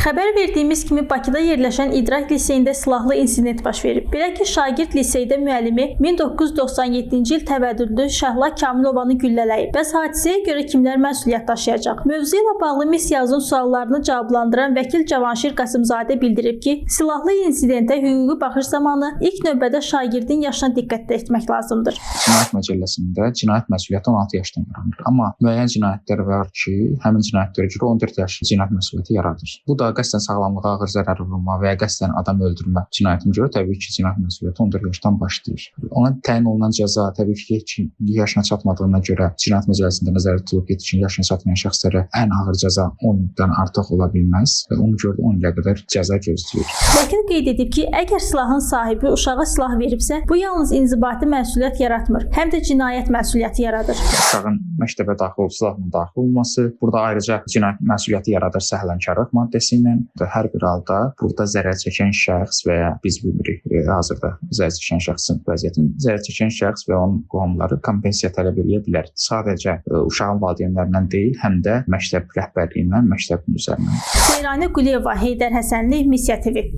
Xəbər verdiyimiz kimi Bakıda yerləşən İdrak Liseyində silahlı insident baş verib. Belə ki, şagird liseydə müəllimi 1997-ci il təvəllüdlü Şəhla Kamilovanı güllələyib. Bəs hadisəyə görə kimlər məsuliyyət daşıyacaq? Mövzu ilə bağlı missiyazın suallarını cavablandıran vəkil Cavanşir Qasımzadə bildirib ki, silahlı insidentə hüquqi baxış zamanı ilk növbədə şagirdin yaşına diqqət etmək lazımdır. Cinayət Məcəlləsində cinayət məsuliyyəti 16 yaşdan yaranır. Amma müəyyən cinayətlər var ki, həmin cinayətlərə görə 14 yaş cinayət məsuliyyəti yaradır. Bu da qəsdən sağlamlığa ağır zərər vurma və ya qəsdən adam öldürmə cinayətinə görə təbii ki, cinayət məsuliyyəti 14 yaşdan başlayır. Ona təyin olunan cəza təbii ki, yetkinlik yaşına çatmadığına görə cinayət məcəlləsində nəzərdə tutulub yetkinlik yaşına çatmayan şəxslərə ən ağır cəza 10 ildən artıq ola bilməz və ona görə də 10 ilə qədər cəza gözləyir. Vəkil qeyd edib ki, əgər silahın sahibi uşağa silah veribsə, bu yalnız inzibati məsuliyyət yaratmır, həm də cinayət məsuliyyəti yaradır. Uşağın məktəbə daxil olub silahla daxil olması, burada ayrıca cinayət məsuliyyəti yaradır səhlənkarlıq maddəsi ilə. Hər bir halda burada zərər çəkən şəxs və ya biz bilirik hazırda zərər çəkən şəxsin vəziyyətini, zərər çəkən şəxs və onun qohumları kompensiya tələb edə bilər. Sadəcə uşağın valideynlərindən deyil, həm də məktəb rəhbərliyindən, məktəb müdiriyyətindən. Seyranə Quliyeva, Heydər Həsənli, Missiya TV.